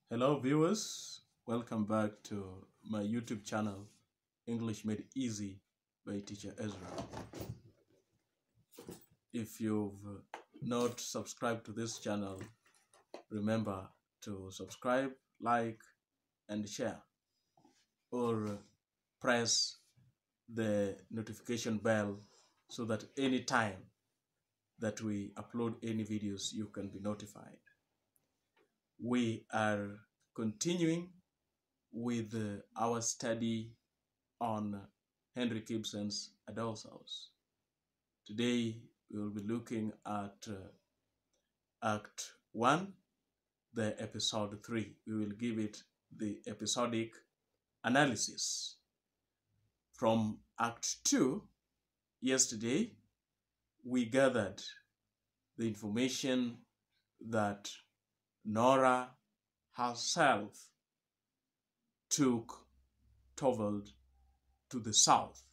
Hello, viewers. Welcome back to my YouTube channel, English Made Easy by Teacher Ezra. If you've not subscribed to this channel, remember to subscribe, like, and share, or press the notification bell so that anytime that we upload any videos, you can be notified. We are continuing with our study on Henry Gibson's A Doll's House. Today we will be looking at Act 1, the Episode 3. We will give it the episodic analysis. From Act 2, yesterday, we gathered the information that Nora herself took Torvald to the south,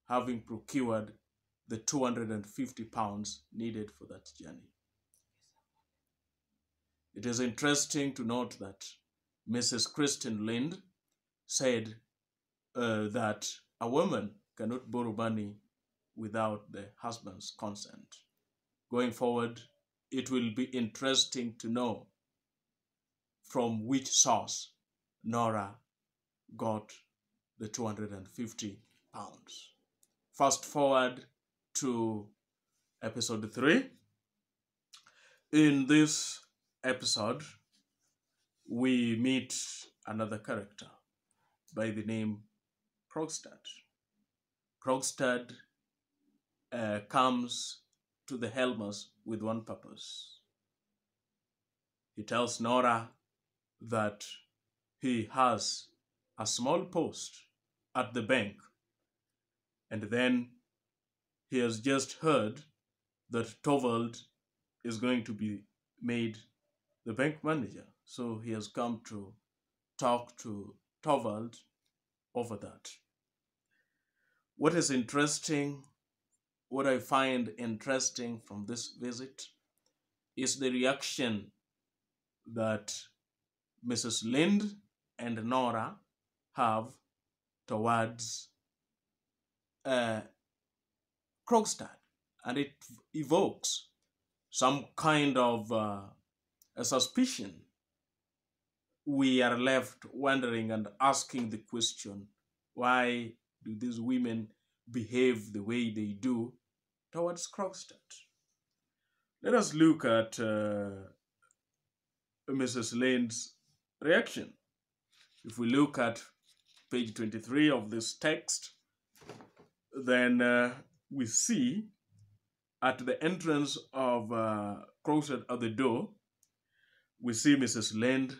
having procured the 250 pounds needed for that journey. It is interesting to note that Mrs. Kristen Lind said that a woman cannot borrow money without the husband's consent. Going forward, it will be interesting to know from which source Nora got the 250 pounds. Fast forward to episode 3. In this episode, we meet another character by the name Krogstad. Krogstad comes to the Helmers with one purpose. He tells Nora that he has a small post at the bank, and then he has just heard that Torvald is going to be made the bank manager. So he has come to talk to Torvald over that. What is interesting, what I find interesting from this visit is the reaction that Mrs. Lind and Nora have towards Krogstad, and it evokes some kind of a suspicion. We are left wondering and asking the question, why do these women behave the way they do towards Krogstad? Let us look at Mrs. Lind's reaction. If we look at page 23 of this text, then we see at the entrance of Krogstad at the door, we see Mrs. Lind.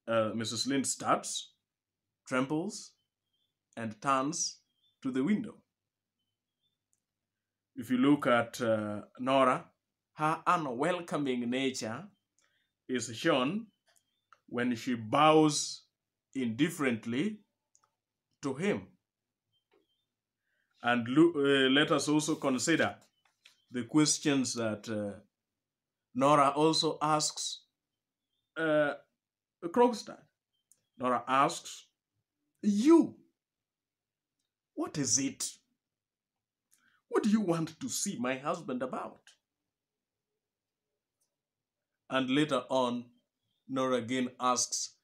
Mrs. Lind starts, trembles, and turns to the window. If you look at Nora, her unwelcoming nature is shown when she bows indifferently to him. And let us also consider the questions that Nora also asks Krogstad. Nora asks, "You, what is it? What do you want to see my husband about?" And later on, Nora again asks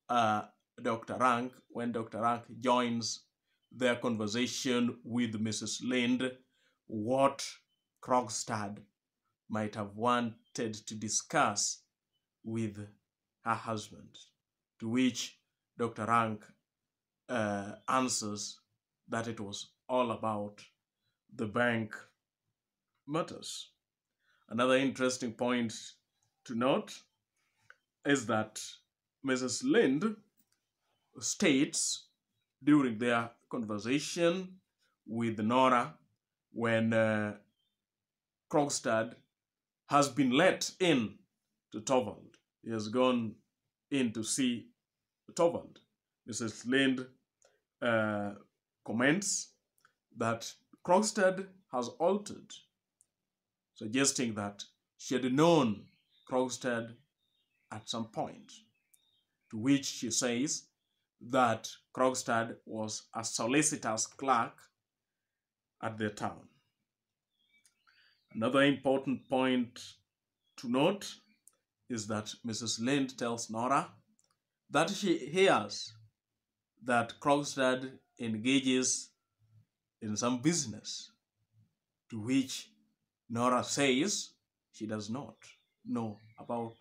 Dr. Rank, when Dr. Rank joins their conversation with Mrs. Lind, what Krogstad might have wanted to discuss with her husband, to which Dr. Rank answers that it was all about the bank matters. Another interesting point to note is that Mrs. Lind states during their conversation with Nora, when Krogstad has been let in to Torvald, he has gone in to see Torvald. Mrs. Lind comments that Krogstad has altered, suggesting that she had known Krogstad at some point. to which she says that Krogstad was a solicitor's clerk at the town. Another important point to note is that Mrs. Lind tells Nora that she hears that Krogstad engages in some business, to which Nora says she does not know about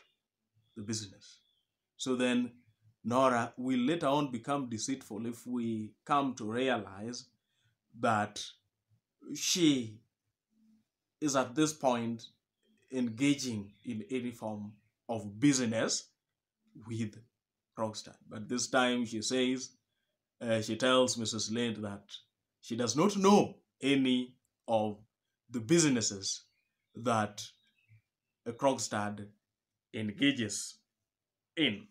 the business. So then Nora will later on become deceitful if we come to realize that she is at this point engaging in any form of business with Krogstad. But this time she says, she tells Mrs. Lind that she does not know any of the businesses that Krogstad engages in.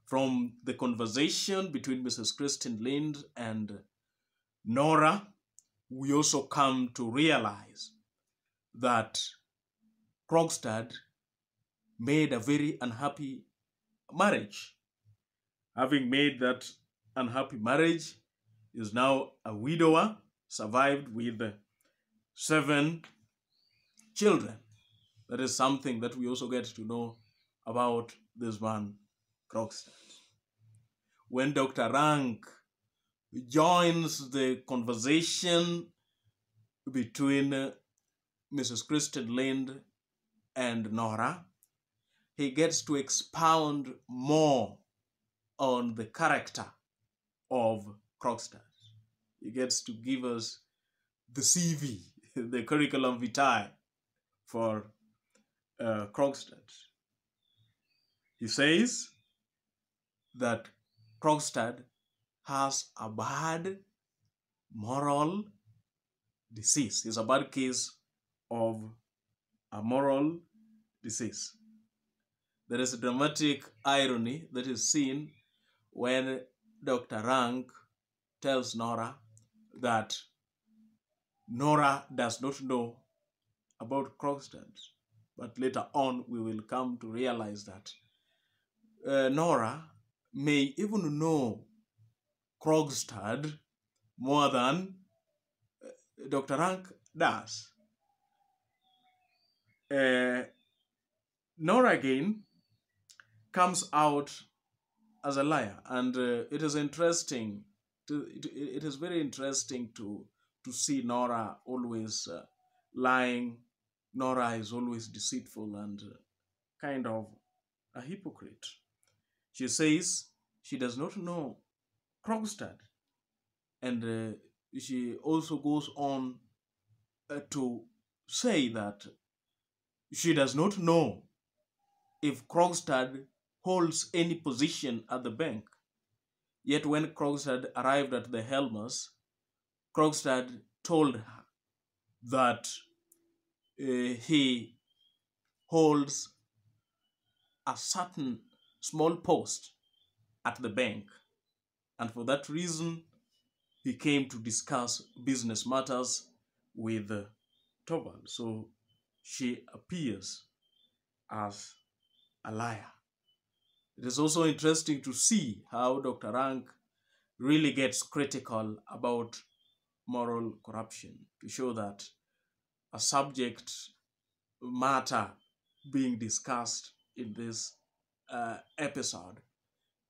From the conversation between Mrs. Christine Lind and Nora, we also come to realize that Krogstad made a very unhappy marriage. Having made that unhappy marriage, is now a widower, survived with 7 children. That is something that we also get to know about this man, Krogstad. When Dr. Rank joins the conversation between Mrs. Christine Lind and Nora, he gets to expound more on the character of Krogstad. He gets to give us the CV, the curriculum vitae for Krogstad. He says that Krogstad has a bad moral disease. It's a bad case of a moral disease. There is a dramatic irony that is seen when Dr. Rank tells Nora that Nora does not know about Krogstad. But later on, we will come to realize that Nora may even know Krogstad more than Dr. Rank does. Nora again comes out as a liar, and it is interesting. It is very interesting to see Nora always lying. Nora is always deceitful and kind of a hypocrite. She says she does not know Krogstad, and she also goes on to say that she does not know if Krogstad holds any position at the bank. Yet when Krogstad arrived at the Helmers, Krogstad told her that he holds a certain small post at the bank, and for that reason he came to discuss business matters with Torvald. So she appears as a liar. It is also interesting to see how Dr. Rank really gets critical about moral corruption, to show that a subject matter being discussed in this episode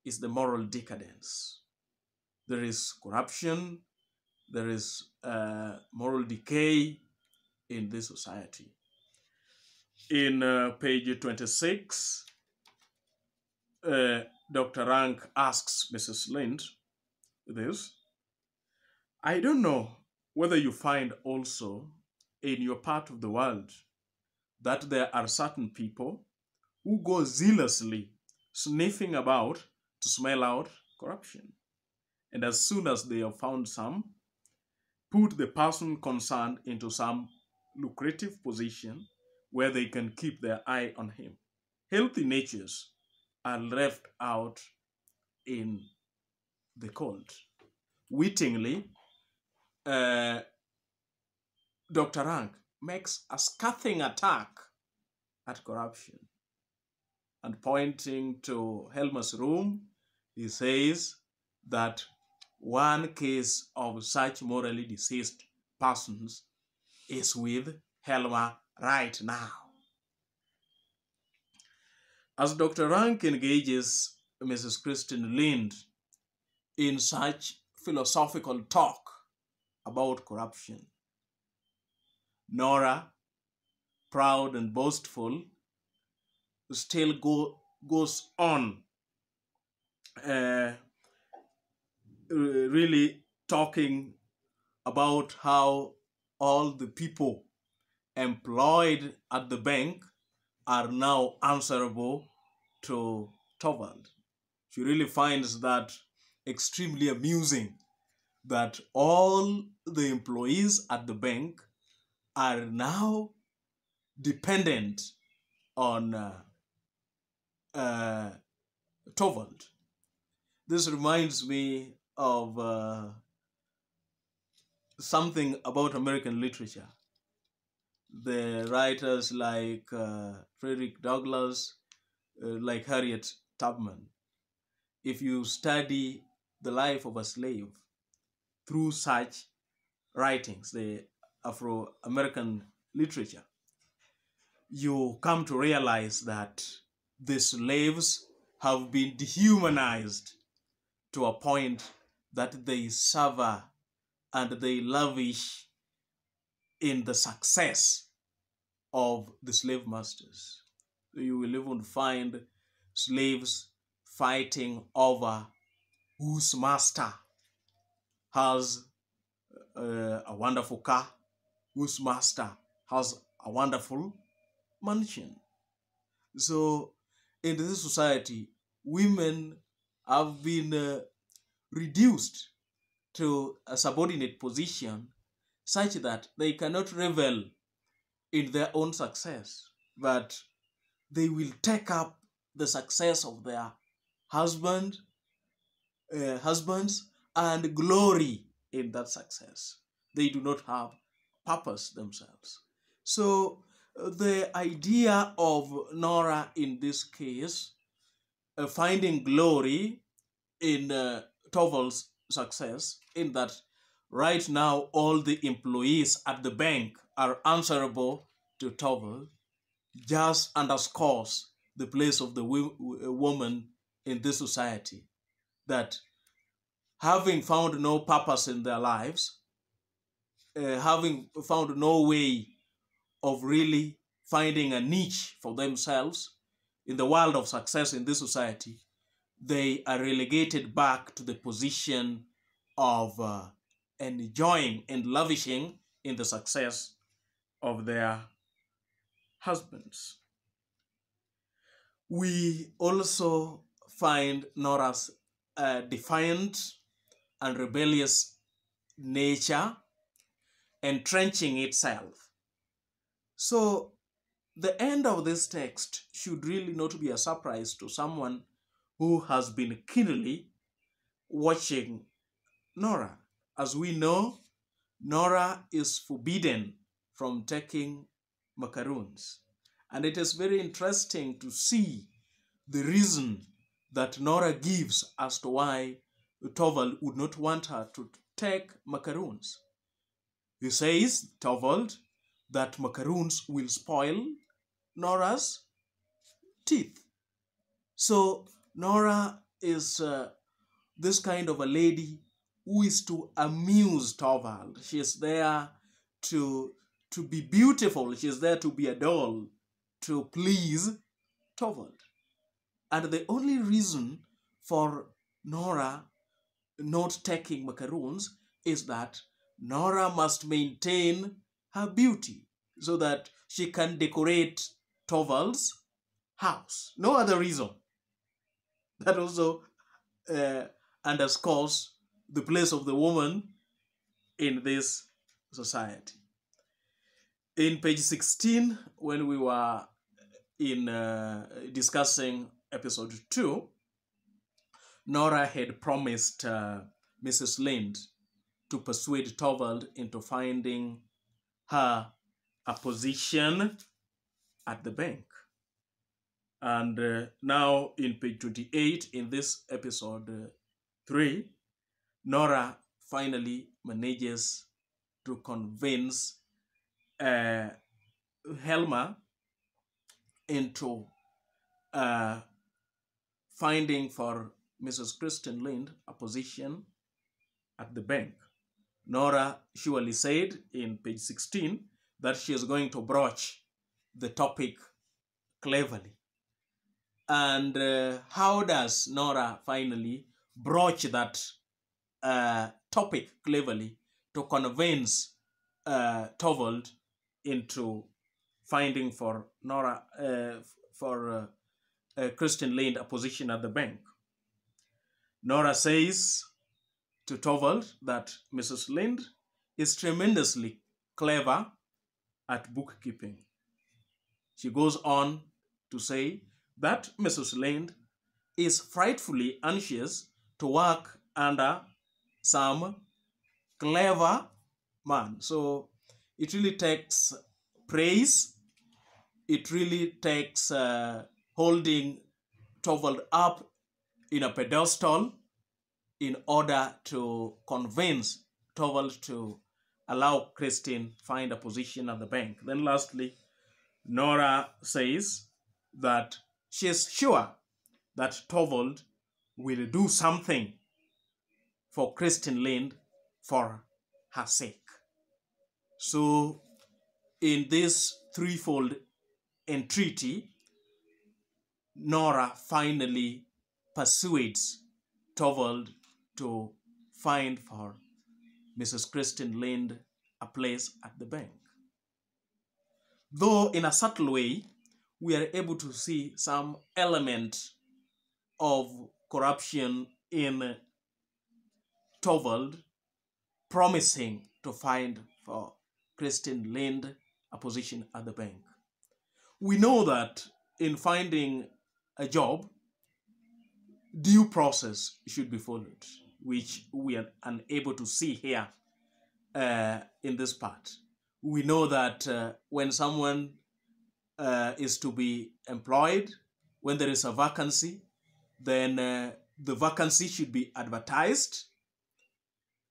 is the moral decadence. There is corruption, there is moral decay in this society. In page 26, Dr. Rank asks Mrs. Lind this: I don't know whether you find also in your part of the world that there are certain people who go zealously sniffing about to smell out corruption, and as soon as they have found some, put the person concerned into some lucrative position where they can keep their eye on him. Healthy natures are left out in the cold. Wittingly, Dr. Rank makes a scathing attack at corruption. And pointing to Helma's room, he says that one case of such morally deceased persons is with Helma right now. As Dr. Rank engages Mrs. Christine Lind in such philosophical talk about corruption, Nora, proud and boastful, still goes on really talking about how all the people employed at the bank are now answerable to Torvald. She really finds that extremely amusing, that all the employees at the bank are now dependent on Torvald. This reminds me of something about American literature. The writers like Frederick Douglass, like Harriet Tubman. If you study the life of a slave through such writings, the Afro-American literature, you come to realize that the slaves have been dehumanized to a point that they suffer and they lavish in the success of the slave masters. You will even find slaves fighting over whose master has a wonderful car, whose master has a wonderful mansion. So in this society, women have been reduced to a subordinate position such that they cannot revel in their own success, but they will take up the success of their husbands and glory in that success. They do not have purpose themselves. So the idea of Nora in this case, finding glory in Torvald's success, in that right now all the employees at the bank are answerable to Torvald, just underscores the place of the woman in this society, that having found no purpose in their lives, having found no way of really finding a niche for themselves in the world of success in this society, they are relegated back to the position of enjoying and lavishing in the success of their husbands. We also find Nora's defiant and rebellious nature entrenching itself. So the end of this text should really not be a surprise to someone who has been keenly watching Nora. As we know, Nora is forbidden from taking macaroons. And it is very interesting to see the reason that Nora gives as to why Torvald would not want her to take macaroons. He says, Torvald, that macaroons will spoil Nora's teeth. So Nora is this kind of a lady who is to amuse Torvald. She is there to be beautiful. She is there to be a doll, to please Torvald. And the only reason for Nora not taking macaroons is that Nora must maintain her beauty so that she can decorate Torvald's house. No other reason. That also underscores the place of the woman in this society. In page 16, when we were in discussing episode 2, Nora had promised Mrs. Lind to persuade Torvald into finding her a position at the bank. And now in page 28 in this episode 3, Nora finally manages to convince uh, Helma into uh, finding for Mrs. Kristen Lind a position at the bank. Nora surely said in page 16 that she is going to broach the topic cleverly. And how does Nora finally broach that topic cleverly to convince Torvald into finding for Nora for Kristen Lind a position at the bank? Nora says to Torvald that Mrs. Lind is tremendously clever at bookkeeping. She goes on to say that Mrs. Lind is frightfully anxious to work under some clever man. So it really takes praise. It really takes holding Torvald up in a pedestal in order to convince Torvald to allow Christine find a position at the bank. Then lastly, Nora says that she is sure that Torvald will do something for Kristen Lind for her sake. So in this threefold entreaty, Nora finally persuades Torvald to find for Mrs. Kristen Lind a place at the bank. Though in a subtle way, we are able to see some element of corruption in Torvald promising to find for Kristen Lind a position at the bank. We know that in finding a job, due process should be followed, which we are unable to see here in this part. We know that when someone is to be employed, when there is a vacancy, then the vacancy should be advertised.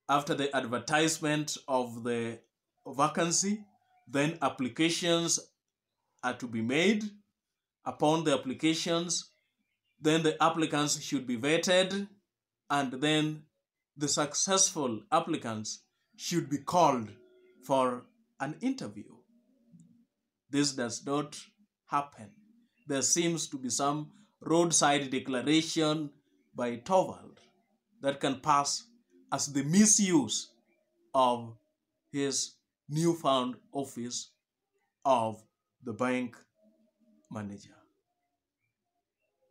After the advertisement of the vacancy, then applications are to be made. Upon the applications, then the applicants should be vetted, and then the successful applicants should be called for an interview. This does not happen. There seems to be some roadside declaration by Torvald that can pass as the misuse of his newfound office of the bank manager.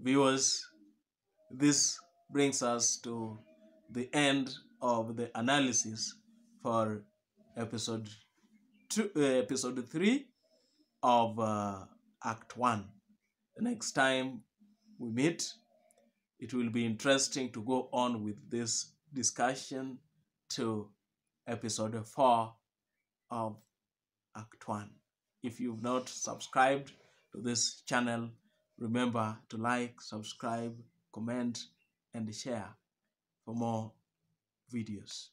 Viewers, this brings us to the end of the analysis for episode 3 of Act 1. The next time we meet, it will be interesting to go on with this discussion to episode 4 of Act 1. If you've not subscribed to this channel, remember to like, subscribe, comment, and share for more videos.